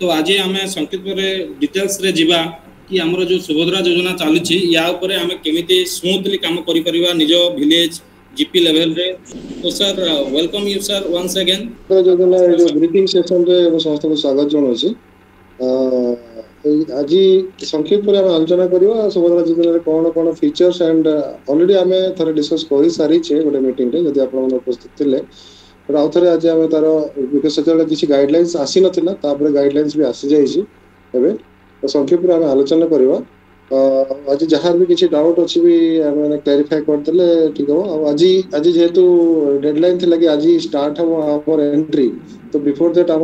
तो आज आम संक्षिप्त डिटेल्स रे जीवा कि हमर जो सुभद्रा योजना चलुची या ऊपर आम केमिति स्मूथली काम करि परिबा निज विलेज जीपी लेवल रे। तो sir welcome you sir once again. तो योजना जो ब्रीफिंग सेशन रे समस्त को स्वागत जनाउछि। आज संक्षिप्त आम आलोचना करवा सुभद्रा योजना रे कोन कोन फीचर्स एंड ऑलरेडी आम थरे डिस्कस करि सारी छे गोटे मीटिंग रे जदि आपण मन उपस्थित थिले। पर आउ थरे आज आम तार बिकॉज़ सजल किछि गाइडलाइंस आसी नथिला तापर गाइडलाइंस भी आसी जाइछि एबे। तो संक्षिप्त आम आलोचना करवा आज जहाँ भी किसी डाउट अच्छी भी मैंने क्लैरिफाई करदेले ठीक हो। आज आज जेहेतु डेडलाइन थी कि आज स्टार्ट हम आम एंट्री तो बिफोर दैट आम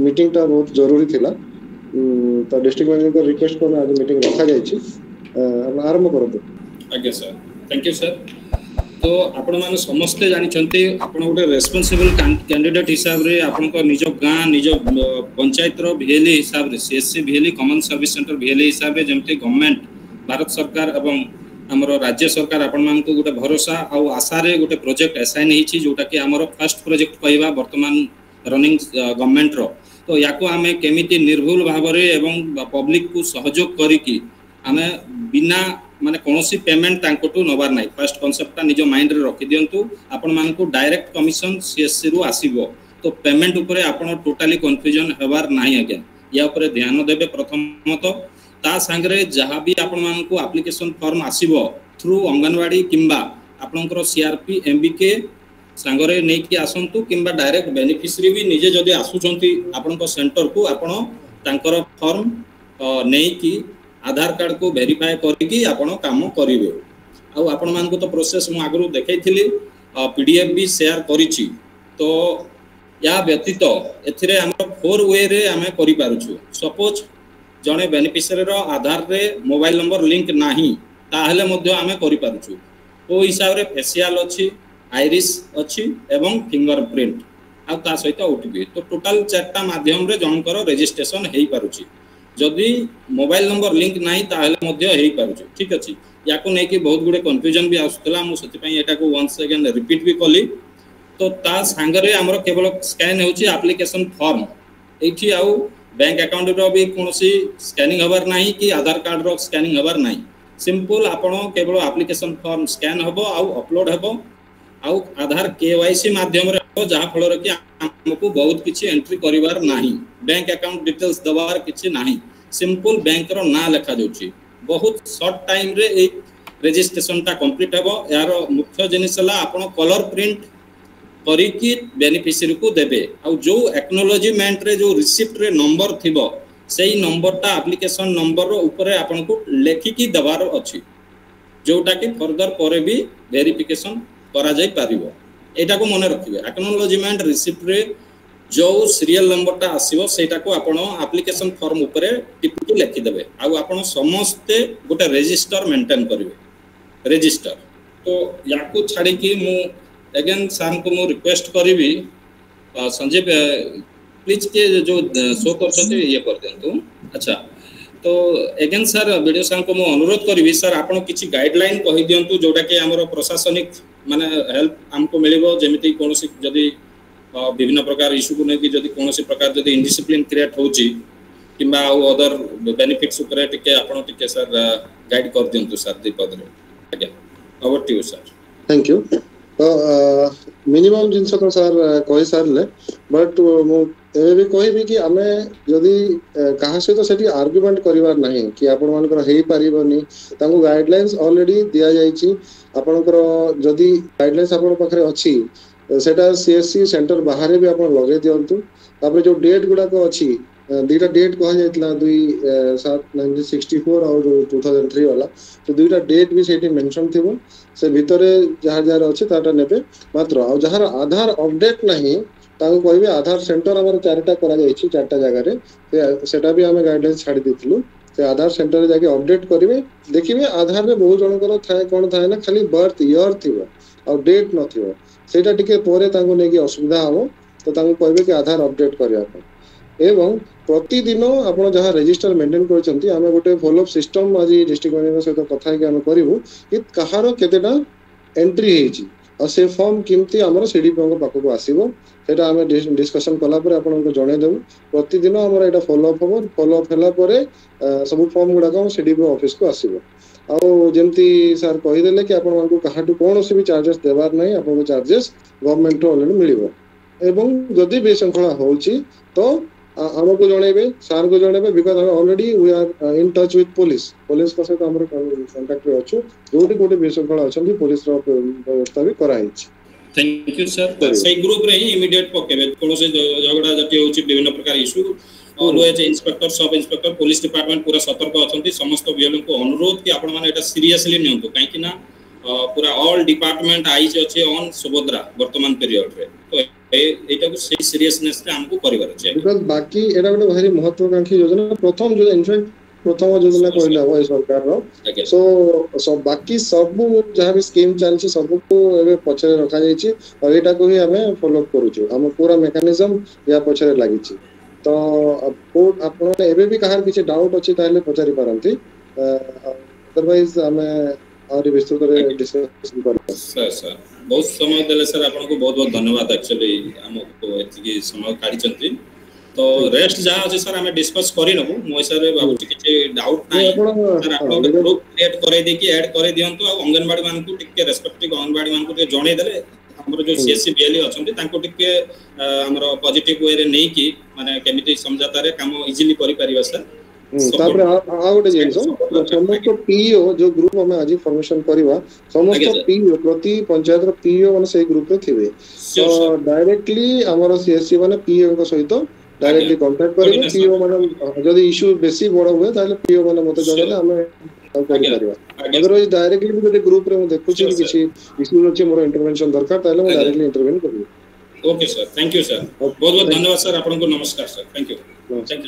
मीटिंग टा बहुत जरूरी थिला। तो डिस्ट्रिक्ट मैनेजर को रिक्वेस्ट कर आज मीटिंग रखा जाइए आरंभ करते। आज्ञा सर थैंक यू सर। तो आपण माने समस्ते जानि छन्ते आपण गोटे रेस्पोंसिबल कैंडिडेट हिसाब रे आपण को निज गां निज पंचायत रो भिएली हिसाब रे सीएससी भिएली कॉमन सर्विस सेंटर भिएली हिसाब रे जेमते गवर्नमेंट भारत सरकार एवं हमरो राज्य सरकार आपण मान को गोटे भरोसा आ आशा रे गोटे प्रोजेक्ट असाइन हिची जोटा कि हमरो फर्स्ट प्रोजेक्ट कहबा वर्तमान रनिंग गवर्नमेंट रो। तो याको आमे केमिति निर्भुल भाव रे एवं पब्लिक को सहयोग करी कि आमे बिना माने कोनोसी पेमेंट तांकोटू नबार नाही। फर्स्ट कांसेप्ट निज माइंड रे रखि दियंतु आपण मान को डायरेक्ट कमिशन सीएससी रु आसीबो। तो पेमेंट ऊपर आपण टोटली कंफ्यूजन हेबार नाही। अगेन या ऊपर ध्यान देबे प्रथमत ता संगरे जहां भी आपण मान को एप्लीकेशन फॉर्म आसीबो थ्रू अंगनवाड़ी किंबा आपनकर सीआरपी एमबीके संगरे नै कि आसंतु किंबा डायरेक्ट बेनिफिशियरी भी निजे जदी आसुचंती आपनकर सेंटर को आपण तांकर फॉर्म नै कि आधार कार्ड को वेरीफाई करके आपण काम करिवे। आ आपण मान को तो प्रोसेस मु आगरु देखैथिली पीडीएफ भी शेयर करिछि। तो या व्यतीत एथिरे हम 4 वे रे हमें करि पारुछु। सपोज जने बेनिफिशियरी रो आधार रे मोबाइल नंबर लिंक नाही ताहले मध्ये हमें करि पारुछु। ओ हिसाब रे फेशियल अछि आइरिस अछि एवं फिंगरप्रिंट आ ता सहित ओटीपी। तो टोटल 4टा माध्यम रे जनकर रजिस्ट्रेशन हेई पारुछि। जदि मोबाइल नंबर लिंक नाही ताहले मध्ये हेई पारुछु। ठीक अछि याको नै कि बहुत गुडे कंफ्यूजन भी आसुतला मु सति पई एटा को वंस अगेन रिपीट भी कली। तो ता संगरे हमर केवल स्कैन होछि एप्लीकेशन फॉर्म एठी आउ बैंक अकाउंट रो भी कोनोसी स्कैनिंग हबार नाही कि आधार कार्ड रो स्कैनिंग हबार नाही। सिंपल आपण केवल एप्लीकेशन फॉर्म स्कैन हबो आउ अपलोड हबो आउ आधार केवाईसी माध्यम रे हो जहा फल रे कि हमको बहुत किछि एंट्री करिवार नाही। बैंक अकाउंट डिटेल्स दबार किछि नाही। सिंपल बैंक रो ना लिखा जाउछि। बहुत शॉर्ट टाइम रे ए रजिस्ट्रेशन ता कंप्लीट हबो। यार मुख्य जिनिसला आपण कलर प्रिंट करी कि बेनिफिशियरी को देबे आ जो एक्नॉलेजमेंट रे जो रिसिप्ट रे नंबर थिबो सेही नंबर ता एप्लीकेशन नंबर रो ऊपर आपण को लेखि कि दबार अछि जोटा कि फर्दर परे भी वेरिफिकेशन करा जाय पारिबो। एटा को मने रखिबे एक्नॉलेजमेंट रिसिप्ट रे जो सीरियल नंबर ता आसीबो सेटा को आपण एप्लीकेशन फॉर्म ऊपर टिपि लिखि देबे आ आपण समस्त गोटे रजिस्टर मेंटेन करिवे रजिस्टर। तो याको छाडी कि मु अगेन सर को मु रिक्वेस्ट करिवि संजय प्लीज के जो शो करछते ये कर देंतु। अच्छा तो अगेन सर वीडियो सर को मु अनुरोध करिवि सर आपण किछि गाइडलाइन कहि दियंतु जोटा कि हमरो प्रशासनिक माने हेल्प हमको मिलिबो जेमिति कोनोसी जदी विभिन्न प्रकार इश्यू को नै कि जदी कोनोसी प्रकार जदी इनडिसिप्लिन क्रिएट होची किबा अदर बेनिफिट्स ऊपर टिके आपण टिके सर गाइड कर दियंतु सर दीपद रे। Again over to you sir. Thank you. तो मिनिमम जिनस तो सर कहि सारले बट मु एबे भी कहबी कि आमे जदी कहा से तो सेठी आर्गुमेंट करिवार नाही कि आपण मानकर हेई पारिबोनी। तांको गाइडलाइंस ऑलरेडी दिया जाईची। आपनकर जदी गाइडलाइंस आपण पाखरे अछि सेटा सीएससी सेंटर बाहर भी आपण लगे दियंतु। तापर जो डेट गुडा को अछि दुईटा डेट कह जायतला 2/7/1964 और 2003 वाला तो दुईटा डेट भी सेठी मेंशन थिबो। से भितरे जहां जहां अछि ताटा नेबे मात्र आ जहां आधार अपडेट नाही ताको कहबे आधार सेंटर हमर 4टा करा जायछि 4टा जगह रे सेटा भी हमें गाइडलाइंस छाडी दिथिलु। से आधार सेंटर रे जाके अपडेट करिवे देखिबे आधार रे बहुत जनकर थाए कोन थाए ना खाली बर्थ ईयर थिबो और डेट न थिबो सेटा टिके पोरे ताको नेकी असुविधा हो। तो ताको कहबे कि आधार अपडेट करिया एवं प्रतिदिन आपण जहां रजिस्टर मेंटेन करछंती हमें गोटे फॉलो अप सिस्टम आज डिस्ट्रिक्ट मैनेजर सहित कथा के हम करिवु कि कहारो केतेटा एंट्री हेची और से फॉर्म केमती हमर सीडीपी को पाखो आसीबो सेटा हमें डिस्कशन कला पर आपन को जणे देबो प्रतिदिन हमर एटा फॉलो अप हो फॉलो अप हला परे सब फॉर्म गुडा को सीडीपी ऑफिस को आसीबो आ जेमती सर कहि देले कि आपन मानको काहाटू कोन से भी चार्जेस देबार नै आपन को चार्जेस गवर्नमेंट रो ऑलरेडी मिलिबो एवं जदि विशृंखला होउची तो हमको जणेबे सर को जणेबे बिकॉज़ हम already we are in touch with police को सहित हमर कांटेक्ट रे अछु जोटी कोटी विशृंखला अछंती पुलिस रो व्यवस्था भी कराई छी थैंक यू सर सही ग्रुप रे ही इमीडिएट पकेबे कोनो से झगड़ा जति होची विभिन्न प्रकार issue always inspector sub inspector police department पूरा सतर्क अछंती समस्त बियलु को अनुरोध कि आपण माने एटा सीरियसली नियंतु काहे कि ना पूरा ऑल डिपार्टमेंट आइज अछि ऑन सुभद्रा वर्तमान पीरियड रे तो एटा को सही सीरियसनेस रे हमको करिवार छै बिकॉज़ बाकी एटा ଗୋଟେ भारी महत्वाकांक्षी योजना प्रथम जो इनफैक्ट प्रथम योजना कहला हो सरकार रो सो सब बाकी सब जहां भी स्कीम चलछि सब को एबे पछरे रखा जाय छी और एटा को ही हमें फॉलो करू छु हम पूरा मैकेनिज्म या पछरे लागि छी तो आपण एबे भी कहार किछ डाउट अछि ताले पछारी पारंती अदरवाइज हमें और विस्तृत रे डिस्कशन करब सर बहुत समय देले सर आपन को बहुत बहुत धन्यवाद एक्चुअली हमको एतिकी समय काढी चंती तो रेस्ट जा अछि सर हमें डिस्कस करि नबु मोय सर बाबू किछ डाउट नै सर आपन ग्रुप क्रिएट करे दे कि ऐड करे दियंतु आ अंगनवाड़ी मान को टिके रेस्पेक्टिव अंगनवाड़ी मान को जणे देले हमर जो सीएससी बीएलई अछंती तांको टिके हमर पॉजिटिव वे रे नै कि माने केमिति समझाता रे काम इजीली करि परिबा सर तापर आ गोटे जिंस समस्त पीओ जो ग्रुप हमें आज फॉर्मेशन करबा समस्त पीओ प्रति पंचायत रो पीओ माने से ग्रुप रे थिबे तो डायरेक्टली हमर सीएससी माने पीओ को सहित डायरेक्टली कांटेक्ट करिवे पीओ माने जदी इशू बेसी बड़ हुए ताले पीओ माने मते जणले हमें करि परिबा अदरवाइज डायरेक्टली भी गोटे ग्रुप रे हम देखुची किछि इशू अछि मोर इंटरवेंशन दरकार ताले हम डायरेक्टली इंटरवेन करिवे okay sir thank you sir बहुत बहुत धन्यवाद सर आपन को नमस्कार सर थैंक यू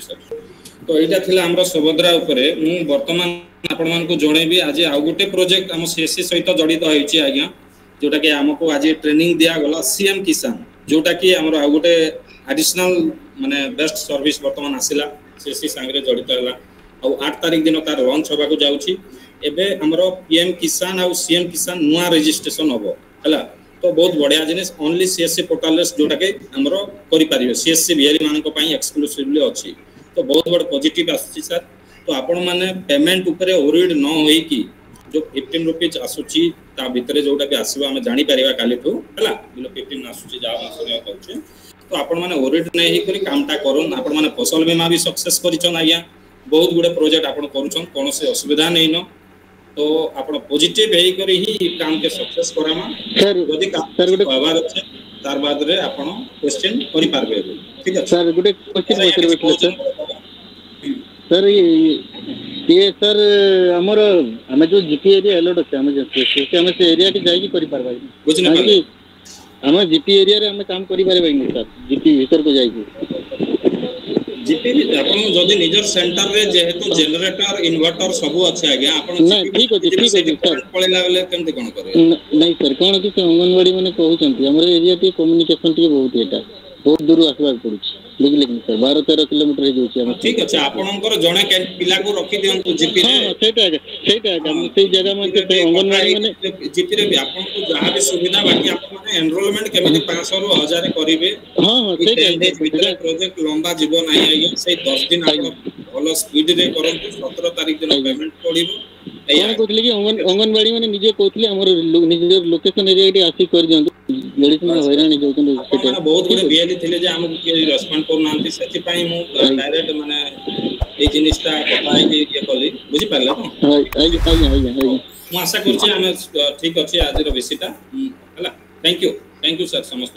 सर तो एटा थिला हमरा सुभद्रा ऊपर मु वर्तमान आपण मान को जणेबी आज आ गोटे प्रोजेक्ट हम सीएससी सहित जड़ित होईची आज्ञा जोटा कि हमको आज ट्रेनिंग दिया गला सीएम किसान जोटा कि हमरा आ गोटे एडिशनल माने बेस्ट सर्विस वर्तमान आसिला सीएससी संगे जड़ित हला आ 8 तारिख दिन तार लॉन्च होबा को जाउची एबे हमरो पीएम किसान आ सीएम किसान नुआ रजिस्ट्रेशन होबो हला तो बहुत बढ़िया जिनिस ओनली सीएससी पोर्टल जोटा के हमरो करि परिबे सीएससी बीएलई मान को पई एक्सक्लूसिवली अछि तो बहुत बड़ पॉजिटिव आसी सर तो आपण माने पेमेंट ऊपर ओरिड न होई कि जो 15 रुपीज आसुची ता भितरे जोटा भी आसीबा हम जानि परिबा कालीठू हला बिलो 15 आसुची जा हम सुनिया कहछे तो आपण माने ओरिड नै ही करी कामटा करूं आपण माने फसल बीमा भी सक्सेस करिछन आज्ञा बहुत गुडे प्रोजेक्ट आपण करूछन कोनो से असुविधा नै न तो आपण पॉजिटिव हेई करी ही काम के सक्सेस करामा सर यदि सर गुडे कहबार अछि तार बाद रे आपण क्वेश्चन करि पारबे ठीक है सर गुडे क्वेश्चन पकरबे सर ये सर हमर हम जो जीपी एरिया एलोड अछि हम से एरिया के जाई की करि पारबा कुछ नै पारबे हम जीपी एरिया रे हम काम करि पारबे नै सर जीपी भीतर को जाई जीपी आपण जदी निजर सेंटर रे जेहेतु जनरेटर इन्वर्टर सब अछि आज्ञा आपण नै ठीक अछि सर पळेला बेले केमते कोन करे नै सर कोन कि अंगनवाड़ी माने कहउचंती हमर एरिया टी कम्युनिकेशन टी बहुत एटा बहुत दूर आसबार पड़ुछि बुझले कि सर 12-13 किलोमीटर हे जोछि हम ठीक अछि आपनकर जणे के पिला को रखि दियंतु जीपी रे हां सेटा हम से जगह में के अंगनवाड़ी माने जीपी रे भी आपन को जहां भी सुविधा बाकी आपन माने एनरोलमेंट केमिति 500 रु 1000 करिवे हां सेटा प्रोजेक्ट लंबा जीवन आइ आइ से 10 दिन आप भलो स्पीड रे करंतु 17 तारिख दिन पेमेंट पड़िबो कोन कहतले कि अंगनवाड़ी माने निजे कहतले हमर निजे लोकेशन एरिया के आसी कर दियंतु मेडिसिन हैरानी जोतन सेटा बहुत गुडे बीएलई थिले जे हमकु के रेस्पोंड कर नांती सेति पई मु डायरेक्ट माने ए जिनिसटा कथाय के ये कली बुझि पारले तो आइ मु आशा करछि हम ठीक अछि आज रो विषयटा हला थैंक यू सर समस्त